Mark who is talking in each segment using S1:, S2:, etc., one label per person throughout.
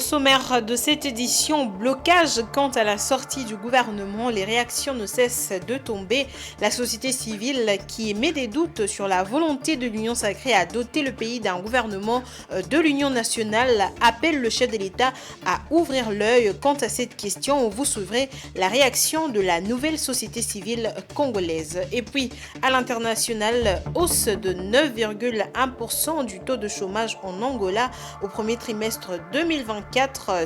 S1: sommaire de cette édition, blocage quant à la sortie du gouvernement, les réactions ne cessent de tomber. La société civile qui émet des doutes sur la volonté de l'Union sacrée à doter le pays d'un gouvernement de l'Union nationale appelle le chef de l'État à ouvrir l'œil quant à cette question. Vous suivrez la réaction de la nouvelle société civile congolaise. Et puis, à l'international, hausse de 9,1% du taux de chômage en Angola au premier trimestre 2024.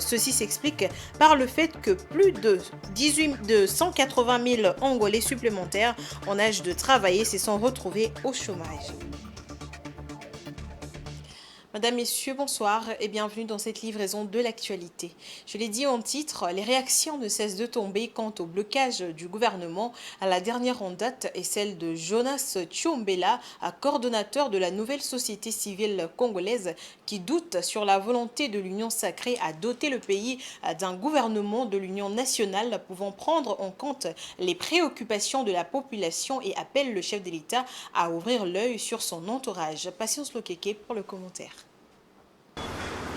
S1: Ceci s'explique par le fait que plus de 180 000 Angolais supplémentaires en âge de travailler se sont retrouvés au chômage. Madame, Messieurs, bonsoir et bienvenue dans cette livraison de l'actualité. Je l'ai dit en titre, les réactions ne cessent de tomber quant au blocage du gouvernement. La dernière en date est celle de Jonas Tchombela, coordonnateur de la nouvelle société civile congolaise, qui doute sur la volonté de l'Union sacrée à doter le pays d'un gouvernement de l'Union nationale pouvant prendre en compte les préoccupations de la population et appelle le chef de l'État à ouvrir l'œil sur son entourage. Patience Lokeke pour le commentaire.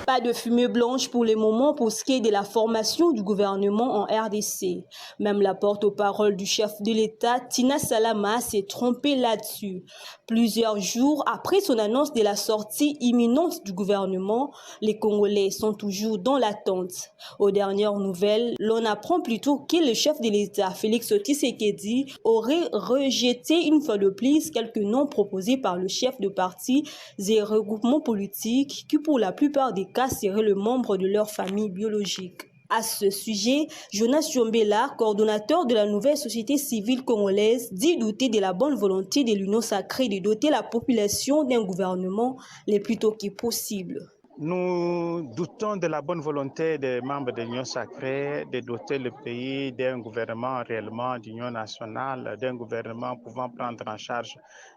S2: Pas de fumée blanche pour le moment pour ce qui est de la formation du gouvernement en RDC. Même la porte-parole du chef de l'État, Tina Salama, s'est trompée là-dessus. Plusieurs jours après son annonce de la sortie imminente du gouvernement, les Congolais sont toujours dans l'attente. Aux dernières nouvelles, l'on apprend plutôt que le chef de l'État, Félix Tshisekedi, aurait rejeté une fois de plus quelques noms proposés par le chef de parti et regroupements politiques qui, pour la plupart des cas, seraient le membre de leur famille biologique. À ce sujet, Jonas Tchombela, coordonnateur de la nouvelle société civile congolaise, dit douter de la bonne volonté de l'Union sacrée de doter la population d'un gouvernement le plus tôt que possible.
S3: Nous doutons de la bonne volonté des membres de l'Union sacrée de doter le pays d'un gouvernement réellement d'union nationale, d'un gouvernement pouvant prendre en charge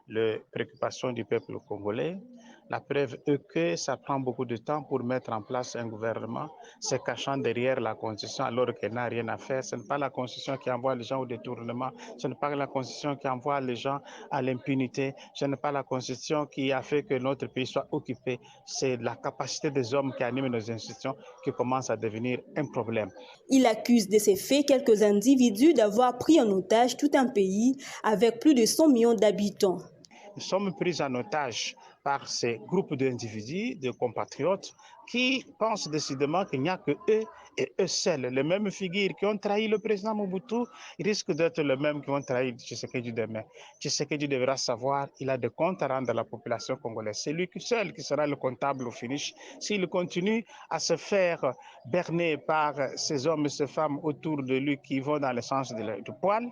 S3: les préoccupations du peuple congolais. La preuve est que ça prend beaucoup de temps pour mettre en place un gouvernement, se cachant derrière la Constitution alors qu'elle n'a rien à faire. Ce n'est pas la Constitution qui envoie les gens au détournement, ce n'est pas la Constitution qui envoie les gens à l'impunité, ce n'est pas la Constitution qui a fait que notre pays soit occupé. C'est la capacité des hommes qui animent nos institutions qui commence à devenir un problème.
S2: Il accuse de ces faits quelques individus d'avoir pris en otage tout un pays avec plus de 100 millions d'habitants.
S3: Nous sommes pris en otage par ces groupes d'individus, de compatriotes, qui pensent décidément qu'il n'y a que eux et eux seuls. Les mêmes figures qui ont trahi le président Mobutu risquent d'être les mêmes qui vont trahir Tshisekedi demain. Tshisekedi devra savoir qu'il a des comptes à rendre à la population congolaise. C'est lui seul qui sera le comptable au finish. S'il continue à se faire berner par ces hommes et ces femmes autour de lui qui vont dans le sens du poil,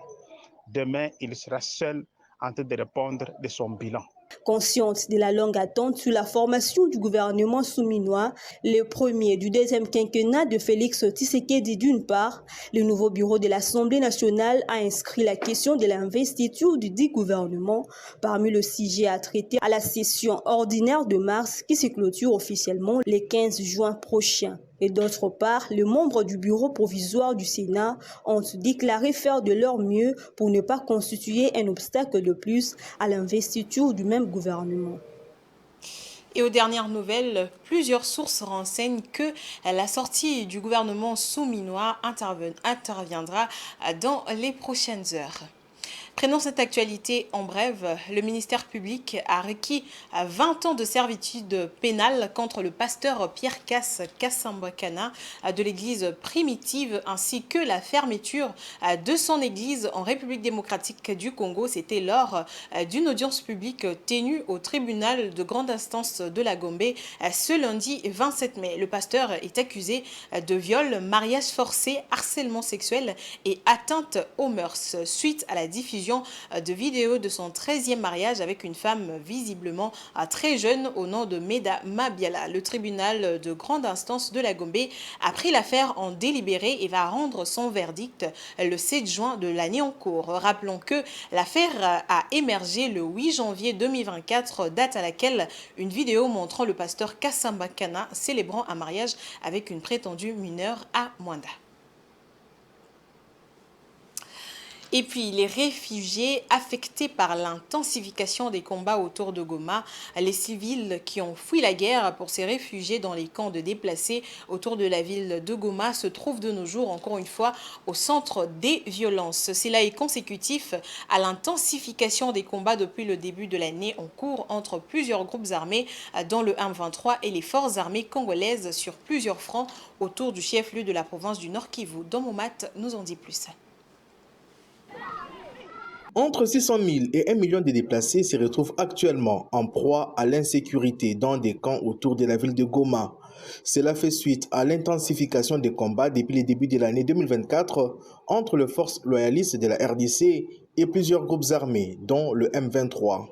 S3: demain il sera seul en train de répondre de son bilan.
S2: Consciente de la longue attente sur la formation du gouvernement souminois, le premier du deuxième quinquennat de Félix Tshisekedi d'une part, le nouveau bureau de l'Assemblée nationale a inscrit la question de l'investiture du dit gouvernement parmi le sujet à traiter à la session ordinaire de mars qui se clôture officiellement le 15 juin prochain. Et d'autre part, les membres du bureau provisoire du Sénat ont déclaré faire de leur mieux pour ne pas constituer un obstacle de plus à l'investiture du même gouvernement.
S1: Et aux dernières nouvelles, plusieurs sources renseignent que la sortie du gouvernement souminois interviendra dans les prochaines heures. Prenons cette actualité en bref. Le ministère public a requis 20 ans de servitude pénale contre le pasteur Pierre Kassambakana de l'église primitive ainsi que la fermeture de son église en République démocratique du Congo. C'était lors d'une audience publique tenue au tribunal de grande instance de la Gombe ce lundi 27 mai. Le pasteur est accusé de viol, mariage forcé, harcèlement sexuel et atteinte aux mœurs suite à la diffusion de vidéos de son 13e mariage avec une femme visiblement très jeune au nom de Meda Mabiala. Le tribunal de grande instance de la Gombe a pris l'affaire en délibéré et va rendre son verdict le 7 juin de l'année en cours. Rappelons que l'affaire a émergé le 8 janvier 2024, date à laquelle une vidéo montrant le pasteur Kassambakana célébrant un mariage avec une prétendue mineure à Mwanda. Et puis, les réfugiés affectés par l'intensification des combats autour de Goma, les civils qui ont fui la guerre pour ces réfugiés dans les camps de déplacés autour de la ville de Goma se trouvent de nos jours, encore une fois, au centre des violences. Cela est consécutif à l'intensification des combats depuis le début de l'année en cours entre plusieurs groupes armés dans le M23 et les forces armées congolaises sur plusieurs fronts autour du chef-lieu de la province du Nord Kivu. Domomat nous en dit plus.
S4: Entre 600 000 et 1 million de déplacés se retrouvent actuellement en proie à l'insécurité dans des camps autour de la ville de Goma. Cela fait suite à l'intensification des combats depuis le début de l'année 2024 entre les forces loyalistes de la RDC et plusieurs groupes armés, dont le M23.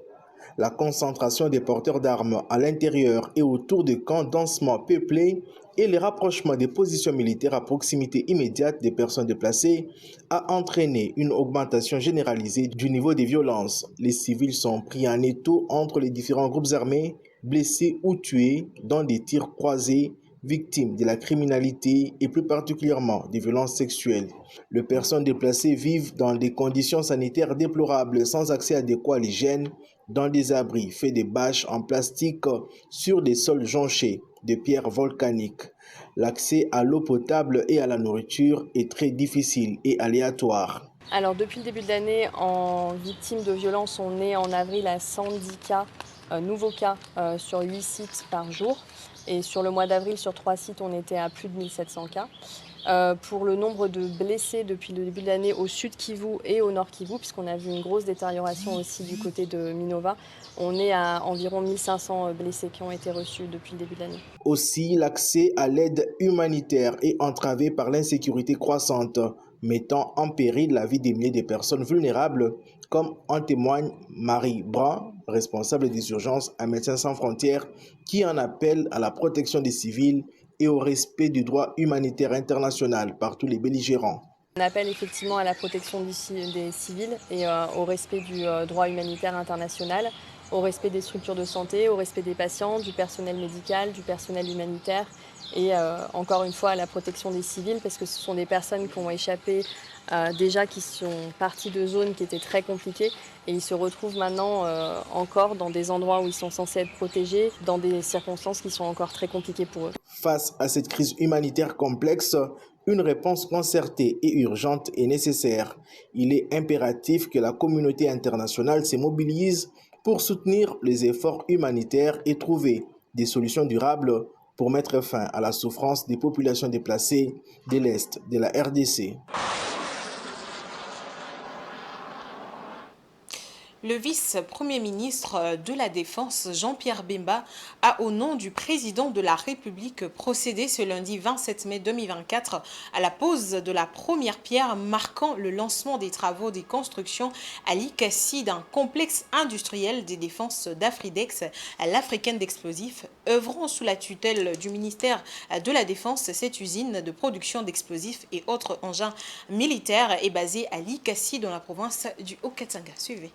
S4: La concentration des porteurs d'armes à l'intérieur et autour des camps densément peuplés et le rapprochement des positions militaires à proximité immédiate des personnes déplacées a entraîné une augmentation généralisée du niveau des violences. Les civils sont pris en étau entre les différents groupes armés, blessés ou tués dans des tirs croisés, victimes de la criminalité et plus particulièrement des violences sexuelles. Les personnes déplacées vivent dans des conditions sanitaires déplorables sans accès adéquat à l'hygiène, dans des abris faits de bâches en plastique sur des sols jonchés de pierres volcaniques. L'accès à l'eau potable et à la nourriture est très difficile et aléatoire.
S5: Alors depuis le début de l'année, en victimes de violences, on est en avril à 110 cas, nouveaux cas sur 8 sites par jour. Et sur le mois d'avril, sur 3 sites, on était à plus de 1700 cas. Pour le nombre de blessés depuis le début de l'année au sud Kivu et au nord Kivu, puisqu'on a vu une grosse détérioration aussi du côté de Minova, on est à environ 1500 blessés qui ont été reçus depuis le début de l'année.
S4: Aussi, l'accès à l'aide humanitaire est entravé par l'insécurité croissante, mettant en péril la vie des milliers de personnes vulnérables, comme en témoigne Marie Brun, responsable des urgences à Médecins sans frontières, qui en appelle à la protection des civils et au respect du droit humanitaire international par tous les belligérants.
S5: On appelle effectivement à la protection des civils et au respect du droit humanitaire international, au respect des structures de santé, au respect des patients, du personnel médical, du personnel humanitaire et encore une fois à la protection des civils parce que ce sont des personnes qui ont échappé déjà qui sont partis de zones qui étaient très compliquées et ils se retrouvent maintenant encore dans des endroits où ils sont censés être protégés, dans des circonstances qui sont encore très compliquées pour eux.
S4: Face à cette crise humanitaire complexe, une réponse concertée et urgente est nécessaire. Il est impératif que la communauté internationale se mobilise pour soutenir les efforts humanitaires et trouver des solutions durables pour mettre fin à la souffrance des populations déplacées de l'Est de la RDC.
S1: Le vice-premier ministre de la Défense, Jean-Pierre Bemba, a au nom du président de la République procédé ce lundi 27 mai 2024 à la pose de la première pierre marquant le lancement des travaux de construction à Likassi d'un complexe industriel de défense d'Afridex, l'africaine d'explosifs, œuvrant sous la tutelle du ministère de la Défense. Cette usine de production d'explosifs et autres engins militaires est basée à Likassi dans la province du Haut-Katanga. Suivez.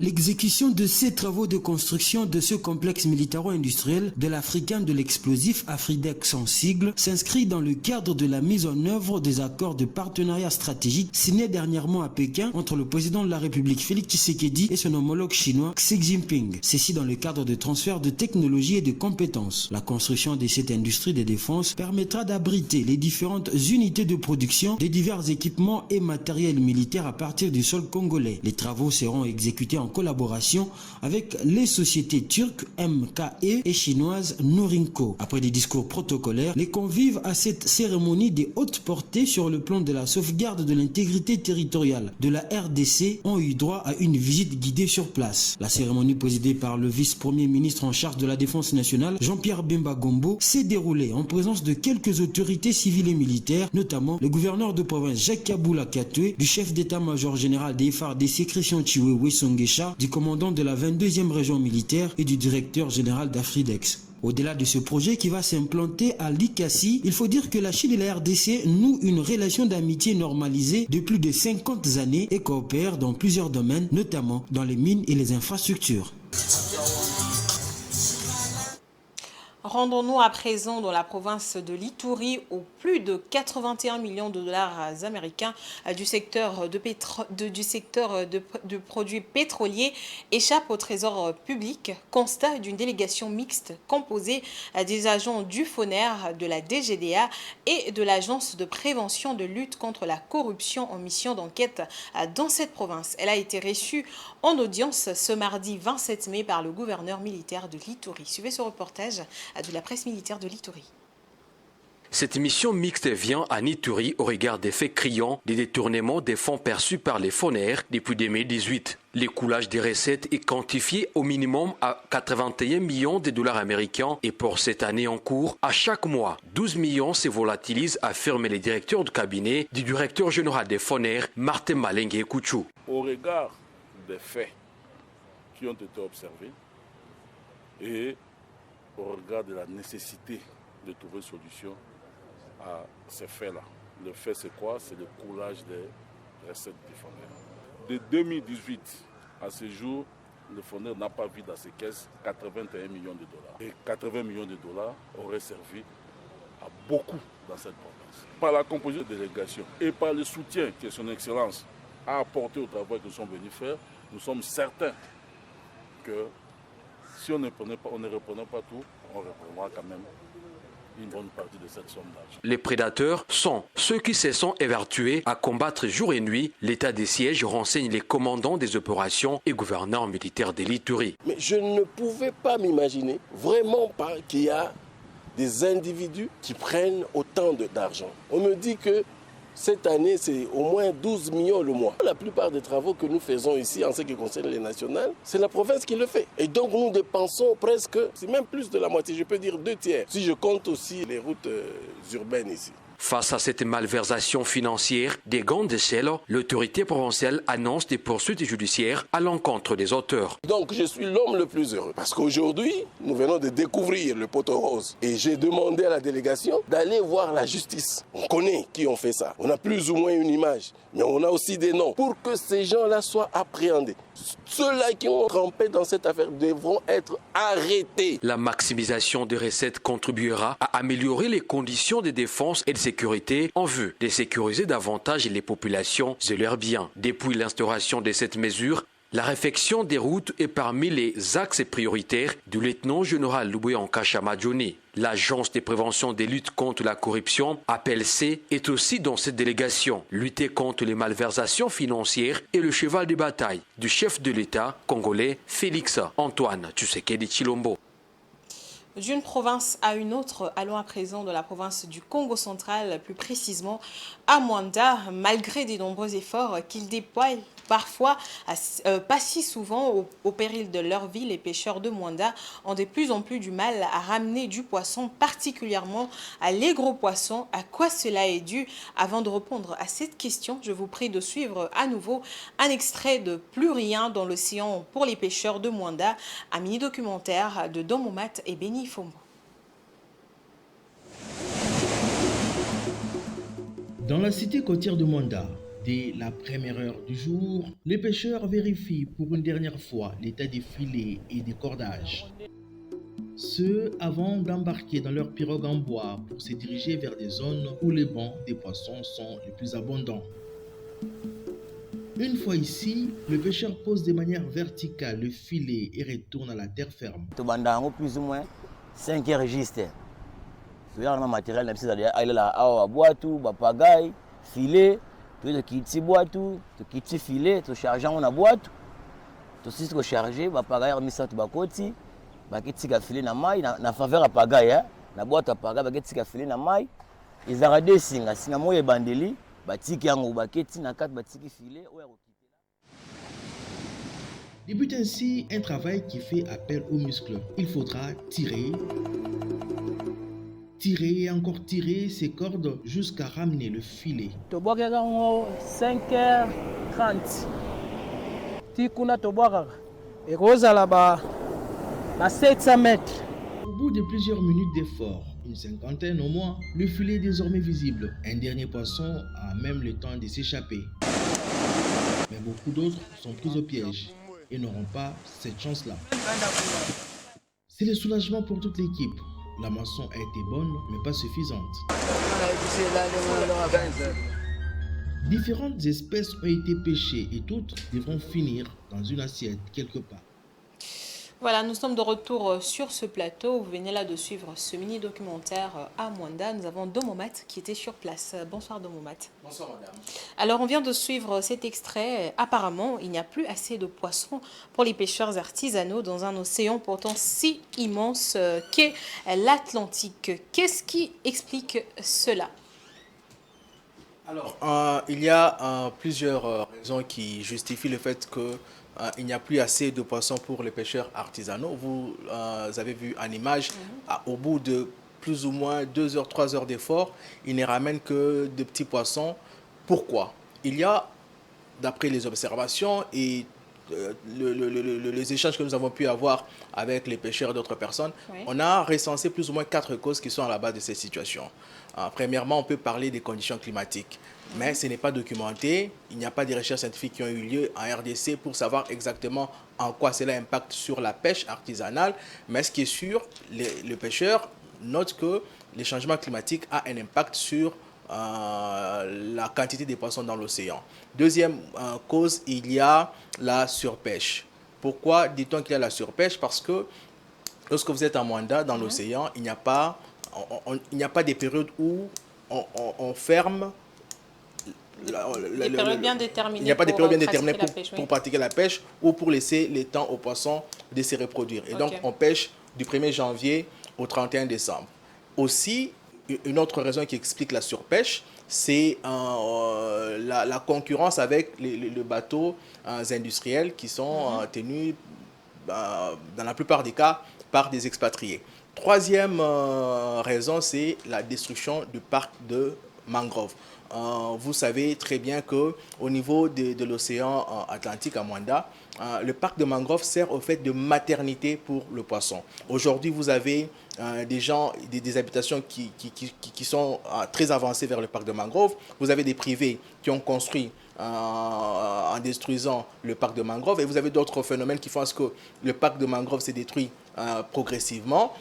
S6: L'exécution de ces travaux de construction de ce complexe militaro-industriel de l'Africain de l'explosif, Afridex en sigle, s'inscrit dans le cadre de la mise en œuvre des accords de partenariat stratégique signés dernièrement à Pékin entre le président de la République Félix Tshisekedi et son homologue chinois Xi Jinping. Ceci dans le cadre de transfert de technologies et de compétences. La construction de cette industrie de défense permettra d'abriter les différentes unités de production des divers équipements et matériels militaires à partir du sol congolais. Les travaux seront exécutés en collaboration avec les sociétés turques MKE et chinoises Norinco. Après des discours protocolaires, les convives à cette cérémonie de haute portée sur le plan de la sauvegarde de l'intégrité territoriale de la RDC ont eu droit à une visite guidée sur place. La cérémonie présidée par le vice-premier ministre en charge de la défense nationale, Jean-Pierre Bemba Gombo, s'est déroulée en présence de quelques autorités civiles et militaires, notamment le gouverneur de province Jacques Kaboula Katwe, du chef d'état-major général des FARDC Christian Chiwewe Songesha, du commandant de la 22e région militaire et du directeur général d'Afridex. Au-delà de ce projet qui va s'implanter à Likassi, il faut dire que la Chine et la RDC nouent une relation d'amitié normalisée de plus de 50 années et coopèrent dans plusieurs domaines, notamment dans les mines et les infrastructures.
S1: Rendons-nous à présent dans la province de l'Ituri où plus de 81 millions de dollars américains du secteur de produits pétroliers échappent au trésor public. Constat d'une délégation mixte composée des agents du FONER, de la DGDA et de l'Agence de prévention de lutte contre la corruption en mission d'enquête dans cette province. Elle a été reçue en audience ce mardi 27 mai par le gouverneur militaire de l'Ituri. Suivez ce reportage de la presse militaire de l'Ituri.
S7: Cette mission mixte vient à Ituri au regard des faits criants des détournements des fonds perçus par les FONER depuis 2018. L'écoulage des recettes est quantifié au minimum à 81 millions de dollars américains et pour cette année en cours, à chaque mois, 12 millions se volatilisent, affirment les directeurs du cabinet du directeur général des FONER, Martin Malengue Kouchou.
S8: Au regard des faits qui ont été observés et au regard de la nécessité de trouver solution à ces faits-là. Le fait, c'est quoi? C'est le coulage des recettes du FONER. De 2018 à ce jour, le FONER n'a pas vu dans ses caisses 81 millions de dollars. Et 80 millions de dollars auraient servi à beaucoup dans cette province. Par la composition de délégation et par le soutien que son Excellence a apporté au travail que nous sommes venus faire, nous sommes certains que si on ne reprenait pas tout, on reprendra quand même une bonne partie de cette somme d'argent.
S7: Les prédateurs sont ceux qui se sont évertués à combattre jour et nuit. L'état des sièges renseigne les commandants des opérations et gouverneurs militaires de l'Ituri.
S9: Mais je ne pouvais pas m'imaginer, vraiment pas, qu'il y a des individus qui prennent autant d'argent. On me dit que cette année, c'est au moins 12 millions le mois. La plupart des travaux que nous faisons ici en ce qui concerne les nationales, c'est la province qui le fait. Et donc nous dépensons presque, c'est même plus de la moitié, je peux dire 2/3, si je compte aussi les routes urbaines ici.
S7: Face à cette malversation financière des grandes échelles, l'autorité provinciale annonce des poursuites judiciaires à l'encontre des auteurs.
S9: Donc je suis l'homme le plus heureux parce qu'aujourd'hui, nous venons de découvrir le poteau rose. Et j'ai demandé à la délégation d'aller voir la justice. On connaît qui ont fait ça. On a plus ou moins une image, mais on a aussi des noms pour que ces gens-là soient appréhendés. Ceux-là qui ont trempé dans cette affaire devront être arrêtés.
S7: La maximisation des recettes contribuera à améliorer les conditions de défense et de sécurité en vue de sécuriser davantage les populations et leurs biens. Depuis l'instauration de cette mesure, la réfection des routes est parmi les axes prioritaires du lieutenant-général Loué Ankasha Madjoni. L'Agence de prévention des luttes contre la corruption, APLC, est aussi dans cette délégation. Lutter contre les malversations financières est le cheval de bataille du chef de l'État congolais Félix Antoine Tshisekedi Tshilombo.
S1: D'une province à une autre, allons à présent de la province du Congo central, plus précisément à Mwanda, malgré de nombreux efforts qu'ils déploient parfois, pas si souvent, au péril de leur vie, les pêcheurs de Mwanda ont de plus en plus du mal à ramener du poisson, particulièrement les gros poissons. À quoi cela est dû? Avant de répondre à cette question, je vous prie de suivre à nouveau un extrait de Plus rien dans l'océan pour les pêcheurs de Mwanda, un mini-documentaire de Domomat et Béni Fombo.
S6: Dans la cité côtière de Mwanda, dès la première heure du jour, les pêcheurs vérifient pour une dernière fois l'état des filets et des cordages. Ce avant d'embarquer dans leur pirogue en bois pour se diriger vers des zones où les bancs des poissons sont les plus abondants. Une fois ici, le pêcheur pose de manière verticale le filet et retourne à la terre ferme.
S10: Plus ou moins 5 registres. Il y a un matériel, il y a boîte, pagaille, filet, puis le kit boîte, le kit filet, tu charges en boîte, tu sais ce que charger, pagaille, on met ça sur côté, kit filet na mai, na faveur à pagaille, na boîte à pagaille, kit filet na mai, ils ont des signes, sinon moi bandeli, batiki yango baketi na 4 batiki filet.
S6: Débute ainsi un travail qui fait appel aux muscles. Il faudra tirer et encore tirer ces cordes jusqu'à ramener le filet.
S11: 5h30. Tikuna toboaka. Et rosa là-bas, à 700 mètres.
S6: Au bout de plusieurs minutes d'effort, une cinquantaine au moins, le filet est désormais visible. Un dernier poisson a même le temps de s'échapper. Mais beaucoup d'autres sont pris au piège et n'auront pas cette chance-là. C'est le soulagement pour toute l'équipe.
S4: La moisson a été bonne, mais pas suffisante. Différentes espèces ont été pêchées et toutes devront finir dans une assiette quelque part.
S1: Voilà, nous sommes de retour sur ce plateau. Vous venez là de suivre ce mini-documentaire à Mwanda. Nous avons Domomat qui était sur place. Bonsoir Domomat.
S12: Bonsoir madame.
S1: Alors on vient de suivre cet extrait. Apparemment, il n'y a plus assez de poissons pour les pêcheurs artisanaux dans un océan pourtant si immense qu'est l'Atlantique. Qu'est-ce qui explique cela ?
S12: Alors, il y a plusieurs raisons qui justifient le fait qu'il n'y a plus assez de poissons pour les pêcheurs artisanaux. Vous avez vu en image, au bout de plus ou moins 2 heures, 3 heures d'effort, ils ne ramènent que de petits poissons. Pourquoi? Il y a, d'après les observations et les échanges que nous avons pu avoir avec les pêcheurs et d'autres personnes, on a recensé plus ou moins 4 causes qui sont à la base de cette situation. Premièrement, on peut parler des conditions climatiques, mais ce n'est pas documenté. Il n'y a pas de recherches scientifiques qui ont eu lieu en RDC pour savoir exactement en quoi cela impacte sur la pêche artisanale. Mais ce qui est sûr, les pêcheurs notent que les changements climatiques ont un impact sur la quantité de poissons dans l'océan. Deuxième cause, il y a la surpêche. Pourquoi dit-on qu'il y a la surpêche? Parce que lorsque vous êtes en Mwanda, dans l'océan, il n'y a pas des périodes où on ferme.
S1: Des périodes bien déterminées.
S12: Il n'y a pas de périodes bien déterminées pour pratiquer la pêche ou pour laisser le temps aux poissons de se reproduire. Et donc, on pêche du 1er janvier au 31 décembre. Aussi, une autre raison qui explique la surpêche, c'est la concurrence avec les bateaux industriels qui sont tenus, dans la plupart des cas, par des expatriés. Troisième raison, c'est la destruction du parc de mangroves. Vous savez très bien qu'au niveau de l'océan Atlantique à Mwanda, le parc de mangroves sert au fait de maternité pour le poisson. Aujourd'hui, vous avez des gens, des habitations qui sont très avancées vers le parc de mangroves. Vous avez des privés qui ont construit en détruisant le parc de mangroves. Et vous avez d'autres phénomènes qui font ce que le parc de mangroves s'est détruit progressivement.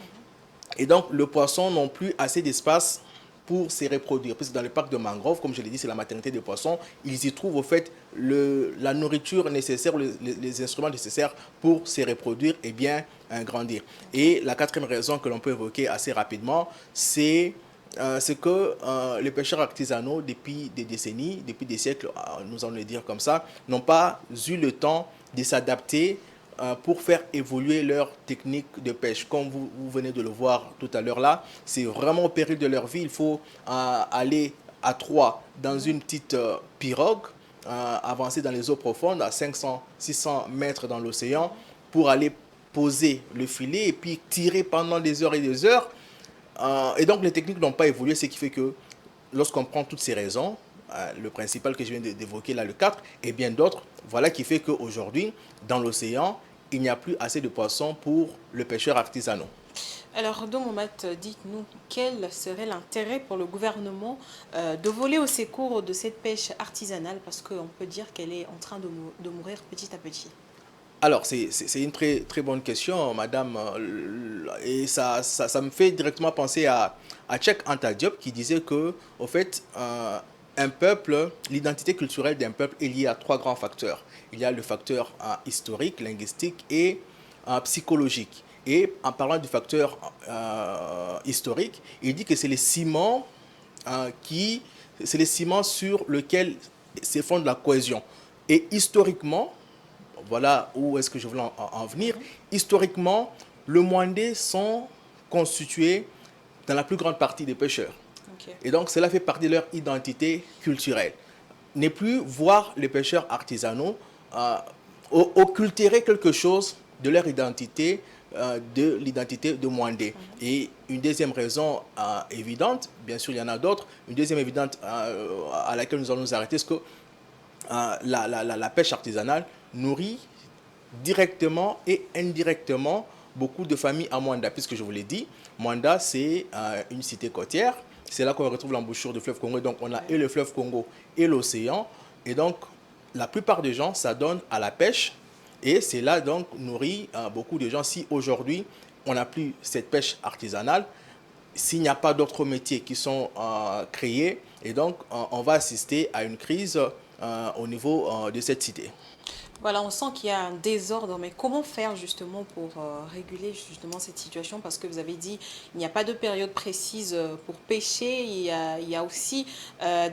S12: Et donc, le poisson n'a plus assez d'espace pour se reproduire. Puisque dans le parc de mangroves, comme je l'ai dit, c'est la maternité des poissons. Ils y trouvent au fait la nourriture nécessaire, les instruments nécessaires pour se reproduire et bien grandir. Et la quatrième raison que l'on peut évoquer assez rapidement, c'est que les pêcheurs artisanaux, depuis des décennies, depuis des siècles, nous allons le dire comme ça, n'ont pas eu le temps de s'adapter pour faire évoluer leur technique de pêche. Comme vous venez de le voir tout à l'heure là, c'est vraiment au péril de leur vie. Il faut aller à 3 dans une petite pirogue, avancer dans les eaux profondes à 500-600 mètres dans l'océan pour aller poser le filet et puis tirer pendant des heures et des heures. Et donc les techniques n'ont pas évolué, ce qui fait que lorsqu'on prend toutes ces raisons, le principal que je viens d'évoquer là, le 4, et bien d'autres, voilà qui fait qu'aujourd'hui, dans l'océan, il n'y a plus assez de poissons pour le pêcheur artisanal.
S1: Alors, Domomat, dites-nous, quel serait l'intérêt pour le gouvernement de voler au secours de cette pêche artisanale, parce qu'on peut dire qu'elle est en train de mourir petit à petit?
S12: Alors, c'est une très, très bonne question, madame. Et ça me fait directement penser à Cheikh Anta Diop qui disait que, au fait, un peuple, l'identité culturelle d'un peuple est liée à 3 grands facteurs. Il y a le facteur historique, linguistique et psychologique. Et en parlant du facteur historique, il dit que c'est les ciments sur lesquels se fonde la cohésion. Et historiquement, voilà où est-ce que je voulais en venir, historiquement, le Mwandais sont constitués dans la plus grande partie des pêcheurs. Et donc, cela fait partie de leur identité culturelle. Ne plus voir les pêcheurs artisanaux occulter quelque chose de leur identité, de l'identité de Mwandais. Et une deuxième raison évidente, bien sûr il y en a d'autres, une deuxième évidente à laquelle nous allons nous arrêter, c'est que la pêche artisanale nourrit directement et indirectement beaucoup de familles à Mwanda, puisque je vous l'ai dit, Mwanda c'est une cité côtière. C'est là qu'on retrouve l'embouchure du fleuve Congo. Donc, on a et le fleuve Congo et l'océan. Et donc, la plupart des gens s'adonnent à la pêche. Et c'est là, donc, nourrit beaucoup de gens. Si aujourd'hui, on n'a plus cette pêche artisanale, s'il n'y a pas d'autres métiers qui sont créés, et donc on va assister à une crise au niveau de cette cité.
S1: Voilà, on sent qu'il y a un désordre, mais comment faire justement pour réguler justement cette situation? Parce que vous avez dit il n'y a pas de période précise pour pêcher. Il y a aussi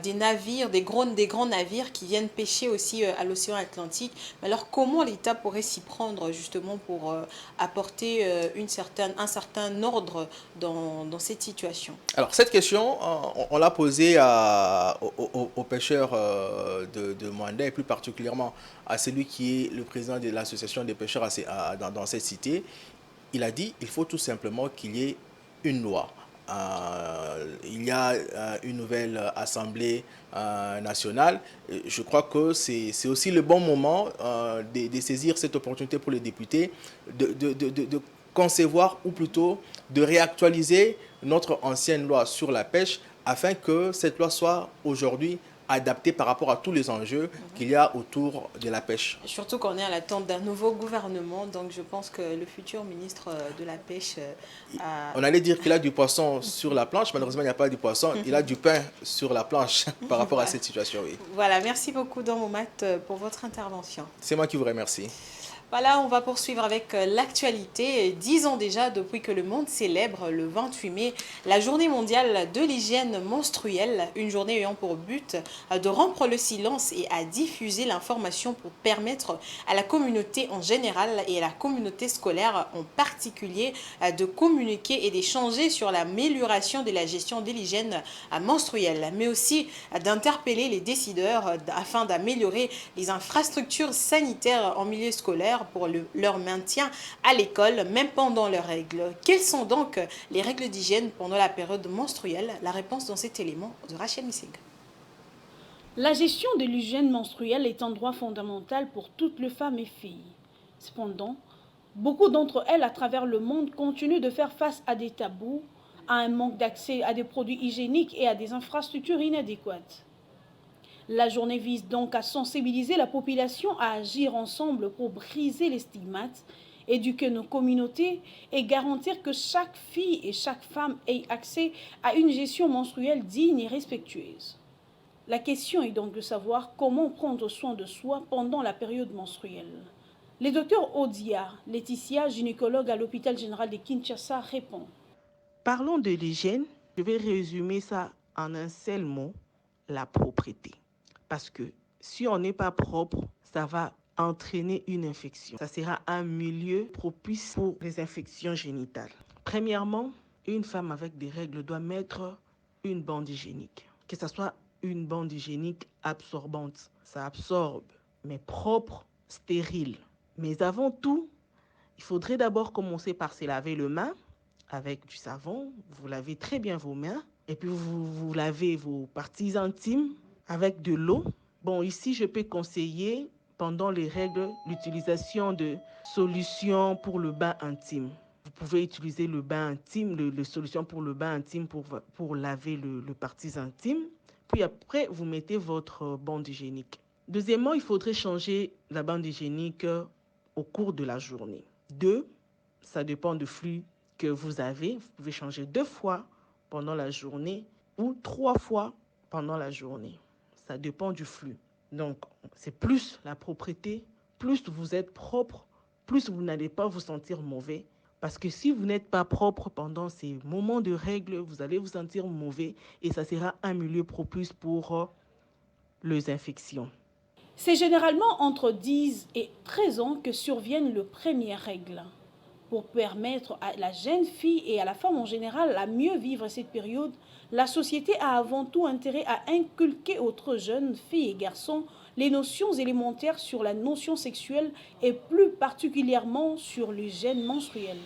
S1: des navires, des grands navires qui viennent pêcher aussi à l'océan Atlantique. Mais alors comment l'État pourrait s'y prendre justement pour apporter un certain ordre dans cette situation?
S12: Alors cette question, on l'a posée aux pêcheurs de Moanda et plus particulièrement à celui qui est le président de l'association des pêcheurs dans cette cité. Il a dit qu'il faut tout simplement qu'il y ait une loi. Il y a une nouvelle assemblée nationale. Je crois que c'est aussi le bon moment de saisir cette opportunité pour les députés de concevoir ou plutôt de réactualiser notre ancienne loi sur la pêche afin que cette loi soit aujourd'hui adapté par rapport à tous les enjeux qu'il y a autour de la pêche.
S1: Surtout qu'on est à l'attente d'un nouveau gouvernement, donc je pense que le futur ministre de la Pêche
S12: On allait dire qu'il a du poisson sur la planche, malheureusement il n'y a pas du poisson, il a du pain sur la planche par rapport à cette situation. Oui.
S1: Voilà, merci beaucoup Domomat pour votre intervention.
S12: C'est moi qui vous remercie.
S1: Voilà, on va poursuivre avec l'actualité. 10 ans déjà depuis que le monde célèbre le 28 mai la journée mondiale de l'hygiène menstruelle, une journée ayant pour but de rompre le silence et à diffuser l'information pour permettre à la communauté en général et à la communauté scolaire en particulier de communiquer et d'échanger sur l'amélioration de la gestion de l'hygiène menstruelle, mais aussi d'interpeller les décideurs afin d'améliorer les infrastructures sanitaires en milieu scolaire pour leur maintien à l'école, même pendant leurs règles. Quelles sont donc les règles d'hygiène pendant la période menstruelle? La réponse dans cet élément de Rachel Misega.
S2: La gestion de l'hygiène menstruelle est un droit fondamental pour toutes les femmes et filles. Cependant, beaucoup d'entre elles à travers le monde continuent de faire face à des tabous, à un manque d'accès à des produits hygiéniques et à des infrastructures inadéquates. La journée vise donc à sensibiliser la population à agir ensemble pour briser les stigmates, éduquer nos communautés et garantir que chaque fille et chaque femme ait accès à une gestion menstruelle digne et respectueuse. La question est donc de savoir comment prendre soin de soi pendant la période menstruelle. Le docteur Odia Laetitia, gynécologue à l'hôpital général de Kinshasa, répond.
S13: Parlons de l'hygiène. Je vais résumer ça en un seul mot, la propreté. Parce que si on n'est pas propre, ça va entraîner une infection. Ça sera un milieu propice pour les infections génitales. Premièrement, une femme avec des règles doit mettre une bande hygiénique. Que ce soit une bande hygiénique absorbante. Ça absorbe, mais propre, stérile. Mais avant tout, il faudrait d'abord commencer par se laver les mains avec du savon. Vous lavez très bien vos mains. Et puis vous lavez vos parties intimes avec de l'eau. Bon, ici, je peux conseiller, pendant les règles, l'utilisation de solutions pour le bain intime. Vous pouvez utiliser le bain intime, le solution pour le bain intime pour laver le parties intimes. Puis après, vous mettez votre bande hygiénique. Deuxièmement, il faudrait changer la bande hygiénique au cours de la journée. 2, ça dépend du flux que vous avez. Vous pouvez changer 2 fois pendant la journée ou 3 fois pendant la journée. Ça dépend du flux. Donc, c'est plus la propreté, plus vous êtes propre, plus vous n'allez pas vous sentir mauvais. Parce que si vous n'êtes pas propre pendant ces moments de règles, vous allez vous sentir mauvais et ça sera un milieu propice pour les infections.
S2: C'est généralement entre 10 et 13 ans que surviennent les premières règles. Pour permettre à la jeune fille et à la femme en général à mieux vivre cette période, la société a avant tout intérêt à inculquer aux trop jeunes filles et garçons les notions élémentaires sur la notion sexuelle et plus particulièrement sur l'hygiène menstruelle.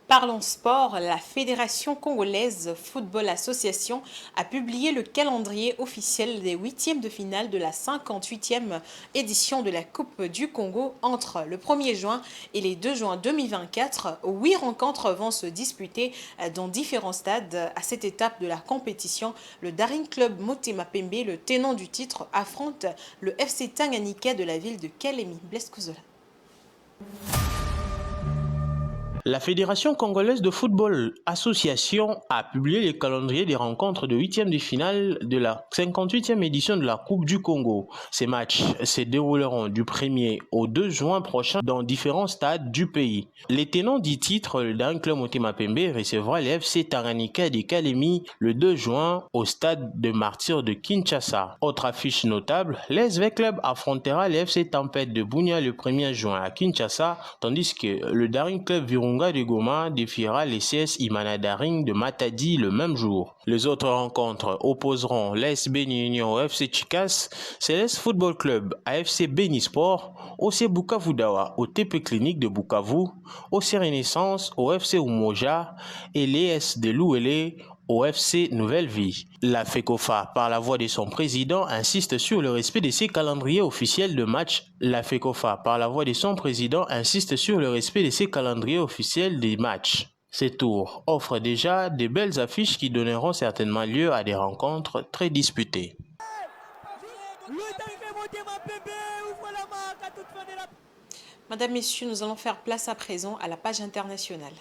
S1: Parlons sport, la Fédération congolaise Football Association a publié le calendrier officiel des 8e de finale de la 58e édition de la Coupe du Congo entre le 1er juin et les 2 juin 2024. 8 rencontres vont se disputer dans différents stades. À cette étape de la compétition, le Daring Club Motema Pembe, le tenant du titre, affronte le FC Tanganyika de la ville de Kalemi. Blaise Kouzola.
S14: La Fédération congolaise de football association a publié le calendrier des rencontres de 8e de finale de la 58e édition de la Coupe du Congo. Ces matchs se dérouleront du 1er au 2 juin prochain dans différents stades du pays. Les tenants du titre, le Daring Club Motema Pembe recevra le FC Tanganyika de Kalemi le 2 juin au stade de Martyrs de Kinshasa. Autre affiche notable, l'SV Club affrontera le FC Tempête de Bunia le 1er juin à Kinshasa, tandis que le Daring Club Virunga de Goma défiera les CS Imana Daring de Matadi le même jour. Les autres rencontres opposeront l'AS Beni Union au FC Chikas, Céleste Football Club à FC Beni Sport, OC Bukavu Dawa au TP Clinique de Bukavu, OC Renaissance au FC Umoja et l'ES de Louélé au FC Nouvelle Vie. La FECOFA, par la voix de son président, insiste sur le respect de ses calendriers officiels de match. La FECOFA, par la voix de son président, insiste sur le respect de ses calendriers officiels des matchs. Ces tours offrent déjà de belles affiches qui donneront certainement lieu à des rencontres très disputées.
S1: Madame, Messieurs, nous allons faire place à présent à la page internationale.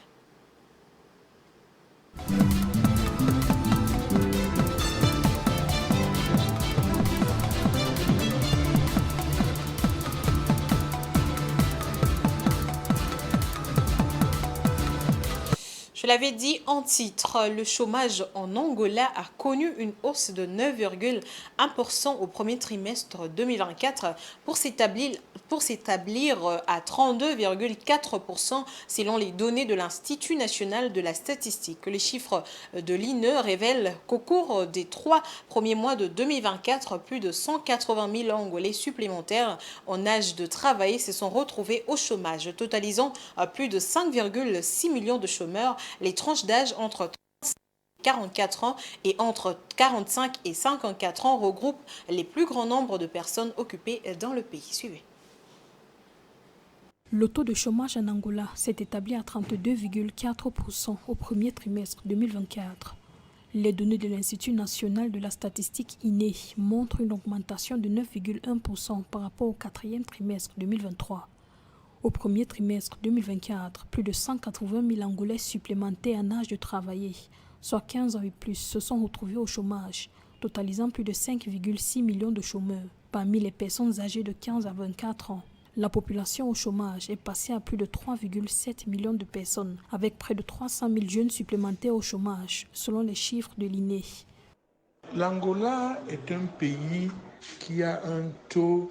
S1: Je l'avais dit en titre, le chômage en Angola a connu une hausse de 9,1% au premier trimestre 2024 pour s'établir à 32,4% selon les données de l'Institut national de la statistique. Les chiffres de l'INE révèlent qu'au cours des 3 premiers mois de 2024, plus de 180 000 Angolais supplémentaires en âge de travailler se sont retrouvés au chômage, totalisant plus de 5,6 millions de chômeurs. Les tranches d'âge entre 35 et 44 ans et entre 45 et 54 ans regroupent les plus grands nombres de personnes occupées dans le pays. Suivez.
S15: Le taux de chômage en Angola s'est établi à 32,4% au premier trimestre 2024. Les données de l'Institut national de la statistique INE montrent une augmentation de 9,1% par rapport au quatrième trimestre 2023. Au premier trimestre 2024, plus de 180 000 Angolais supplémentaires en âge de travailler, soit 15 ans et plus, se sont retrouvés au chômage, totalisant plus de 5,6 millions de chômeurs. Parmi les personnes âgées de 15 à 24 ans, la population au chômage est passée à plus de 3,7 millions de personnes, avec près de 300 000 jeunes supplémentaires au chômage, selon les chiffres de l'INE.
S16: L'Angola est un pays qui a un taux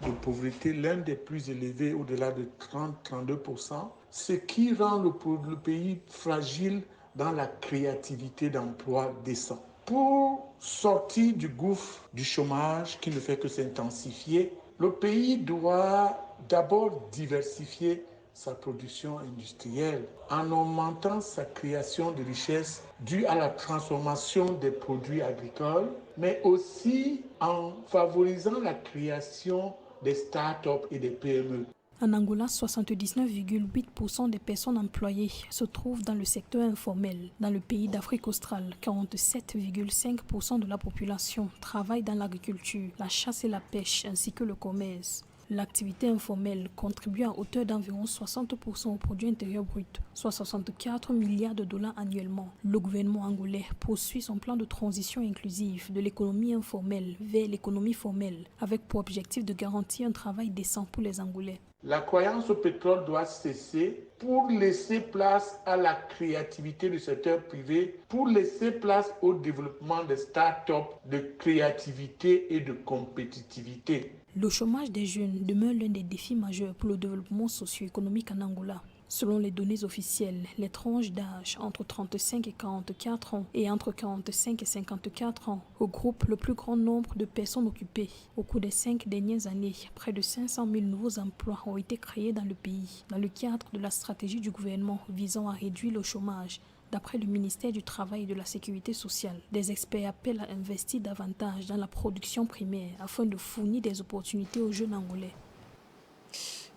S16: de pauvreté l'un des plus élevés, au-delà de 30-32%, ce qui rend le pays fragile dans la créativité d'emplois décents. Pour sortir du gouffre du chômage qui ne fait que s'intensifier, le pays doit d'abord diversifier sa production industrielle en augmentant sa création de richesses due à la transformation des produits agricoles, mais aussi en favorisant la création des start-up et des PME.
S15: En Angola, 79,8% des personnes employées se trouvent dans le secteur informel. Dans le pays d'Afrique australe, 47,5% de la population travaille dans l'agriculture, la chasse et la pêche, ainsi que le commerce. L'activité informelle contribue à hauteur d'environ 60% au produit intérieur brut, soit 64 milliards de dollars annuellement. Le gouvernement angolais poursuit son plan de transition inclusive de l'économie informelle vers l'économie formelle, avec pour objectif de garantir un travail décent pour les Angolais.
S16: La croyance au pétrole doit cesser pour laisser place à la créativité du secteur privé, pour laisser place au développement des start-up de créativité et de compétitivité.
S15: Le chômage des jeunes demeure l'un des défis majeurs pour le développement socio-économique en Angola. Selon les données officielles, les tranches d'âge entre 35 et 44 ans et entre 45 et 54 ans regroupent le plus grand nombre de personnes occupées. Au cours des 5 dernières années, près de 500 000 nouveaux emplois ont été créés dans le pays, dans le cadre de la stratégie du gouvernement visant à réduire le chômage. D'après le ministère du Travail et de la Sécurité sociale, des experts appellent à investir davantage dans la production primaire afin de fournir des opportunités aux jeunes Angolais.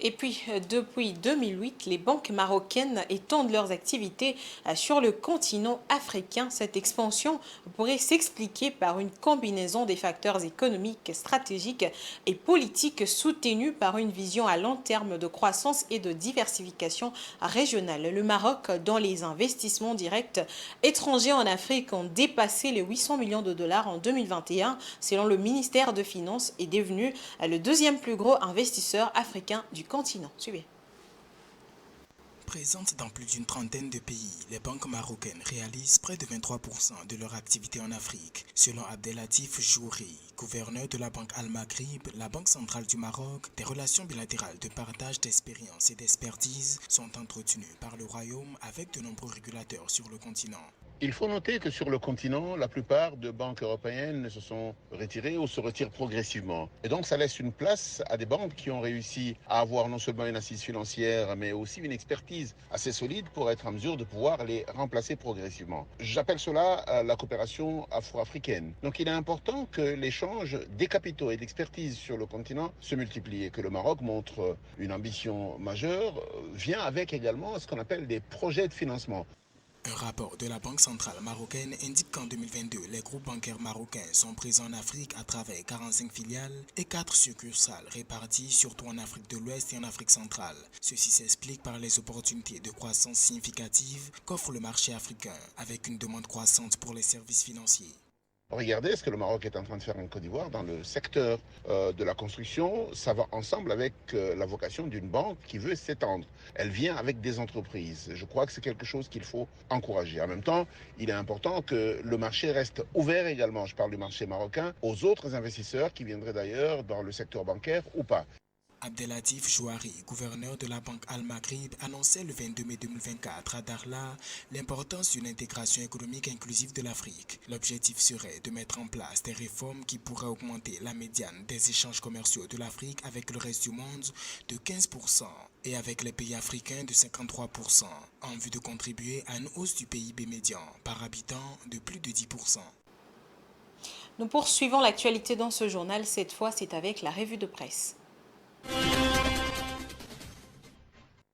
S1: Et puis, depuis 2008, les banques marocaines étendent leurs activités sur le continent africain. Cette expansion pourrait s'expliquer par une combinaison des facteurs économiques, stratégiques et politiques soutenus par une vision à long terme de croissance et de diversification régionale. Le Maroc, dont les investissements directs étrangers en Afrique ont dépassé les 800 millions de dollars en 2021, selon le ministère de Finances, est devenu le deuxième plus gros investisseur africain du continent. Suivez.
S17: Présentes dans plus d'une trentaine de pays, les banques marocaines réalisent près de 23% de leur activité en Afrique. Selon Abdelatif Jouri, gouverneur de la Banque Al-Maghrib, la Banque centrale du Maroc, des relations bilatérales de partage d'expérience et d'expertise sont entretenues par le royaume avec de nombreux régulateurs sur le continent.
S18: Il faut noter que sur le continent, la plupart de banques européennes se sont retirées ou se retirent progressivement. Et donc ça laisse une place à des banques qui ont réussi à avoir non seulement une assise financière, mais aussi une expertise assez solide pour être en mesure de pouvoir les remplacer progressivement. J'appelle cela la coopération afro-africaine. Donc il est important que l'échange des capitaux et d'expertise sur le continent se multiplie et que le Maroc montre une ambition majeure, vient avec également ce qu'on appelle des projets de financement.
S17: Un rapport de la Banque centrale marocaine indique qu'en 2022, les groupes bancaires marocains sont présents en Afrique à travers 45 filiales et 4 succursales réparties surtout en Afrique de l'Ouest et en Afrique centrale. Ceci s'explique par les opportunités de croissance significatives qu'offre le marché africain, avec une demande croissante pour les services financiers.
S18: Regardez ce que le Maroc est en train de faire en Côte d'Ivoire dans le secteur de la construction. Ça va ensemble avec la vocation d'une banque qui veut s'étendre. Elle vient avec des entreprises. Je crois que c'est quelque chose qu'il faut encourager. En même temps, il est important que le marché reste ouvert également. Je parle du marché marocain aux autres investisseurs qui viendraient d'ailleurs dans le secteur bancaire ou pas.
S17: Abdelatif Jouari, gouverneur de la Banque Al-Maghrib, annonçait le 22 mai 2024 à Darla l'importance d'une intégration économique inclusive de l'Afrique. L'objectif serait de mettre en place des réformes qui pourraient augmenter la médiane des échanges commerciaux de l'Afrique avec le reste du monde de 15% et avec les pays africains de 53%, en vue de contribuer à une hausse du PIB médian par habitant de plus de 10%.
S1: Nous poursuivons l'actualité dans ce journal. Cette fois, c'est avec la revue de presse.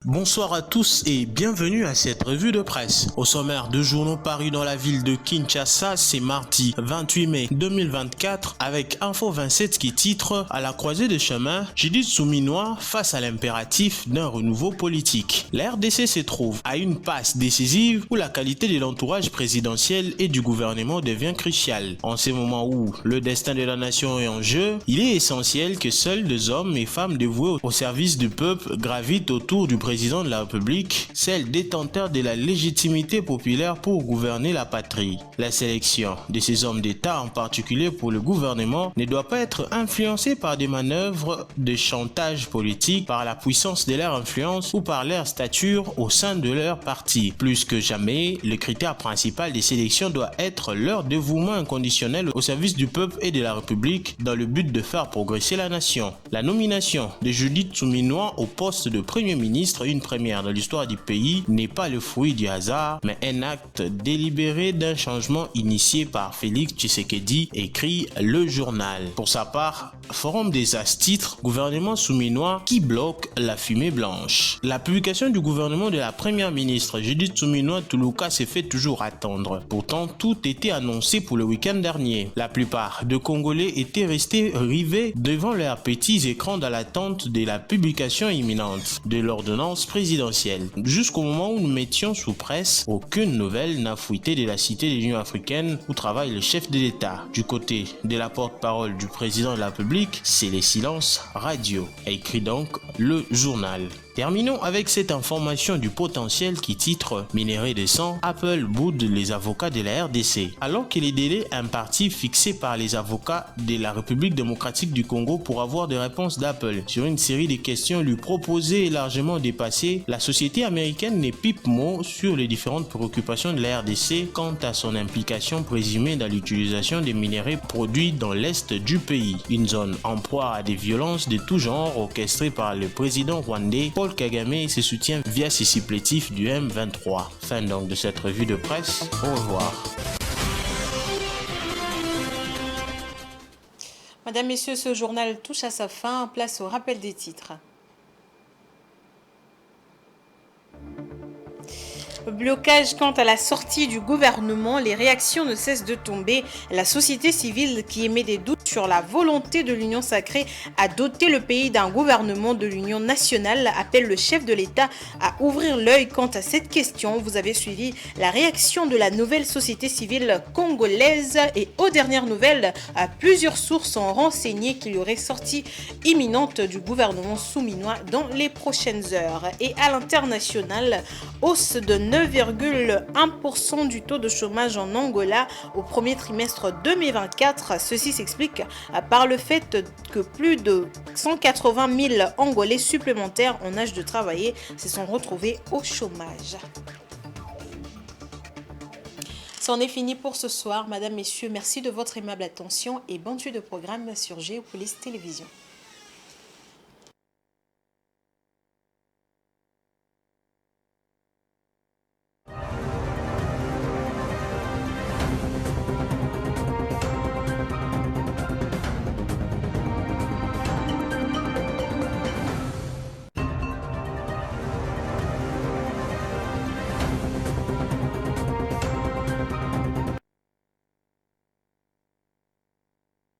S14: Bonsoir à tous et bienvenue à cette revue de presse. Au sommaire de journaux parus dans la ville de Kinshasa, c'est mardi 28 mai 2024 avec Info 27 qui titre « À la croisée des chemins, Judith Souminois face à l'impératif d'un renouveau politique ». La RDC se trouve à une passe décisive où la qualité de l'entourage présidentiel et du gouvernement devient cruciale. En ce moment où le destin de la nation est en jeu, il est essentiel que seuls des hommes et femmes dévoués au service du peuple gravitent autour du président de la République, celle détenteur de la légitimité populaire pour gouverner la patrie. La sélection de ces hommes d'État, en particulier pour le gouvernement, ne doit pas être influencée par des manœuvres de chantage politique, par la puissance de leur influence ou par leur stature au sein de leur parti. Plus que jamais, le critère principal des sélections doit être leur dévouement inconditionnel au service du peuple et de la République dans le but de faire progresser la nation. La nomination de Judith Souminois au poste de Premier ministre, une première dans l'histoire du pays, n'est pas le fruit du hasard, mais un acte délibéré d'un changement initié par Félix Tshisekedi, écrit le journal. Pour sa part, Forum des As titre « Gouvernement souminois qui bloque la fumée blanche ». La publication du gouvernement de la première ministre Judith Souminois Toulouka s'est fait toujours attendre. Pourtant, tout était annoncé pour le week-end dernier. La plupart des Congolais étaient restés rivés devant leurs petits écrans dans l'attente de la publication imminente de l'ordonnance présidentielle. Jusqu'au moment où nous mettions sous presse, aucune nouvelle n'a fuité de la cité de l'Union africaine où travaille le chef de l'État. Du côté de la porte-parole du président de la République, c'est le silence radio, écrit donc le journal. Terminons avec cette information du potentiel qui titre « Minerai de sang, Apple boude les avocats de la RDC ». Alors que les délais impartis fixés par les avocats de la République démocratique du Congo pour avoir des réponses d'Apple sur une série de questions lui proposées et largement dépassées, la société américaine ne pipe mot sur les différentes préoccupations de la RDC quant à son implication présumée dans l'utilisation des minerais produits dans l'est du pays. Une zone en proie à des violences de tout genre orchestrées par le président rwandais Paul Kagame et ses soutiens via ses supplétifs du M23. Fin donc de cette revue de presse. Au revoir.
S1: Madame, Messieurs, ce journal touche à sa fin. Place au rappel des titres. Blocage quant à la sortie du gouvernement, les réactions ne cessent de tomber. La société civile qui émet des doutes sur la volonté de l'Union sacrée à doter le pays d'un gouvernement de l'Union nationale appelle le chef de l'État à ouvrir l'œil quant à cette question. Vous avez suivi la réaction de la nouvelle société civile congolaise et aux dernières nouvelles, plusieurs sources ont renseigné qu'il y aurait sortie imminente du gouvernement souminois dans les prochaines heures. Et à l'international, hausse de 9,1% du taux de chômage en Angola au premier trimestre 2024. Ceci s'explique par le fait que plus de 180 000 Angolais supplémentaires en âge de travailler se sont retrouvés au chômage. C'en est fini pour ce soir. Madame, Messieurs, merci de votre aimable attention et bonne suite de programme sur Géopolis Télévision.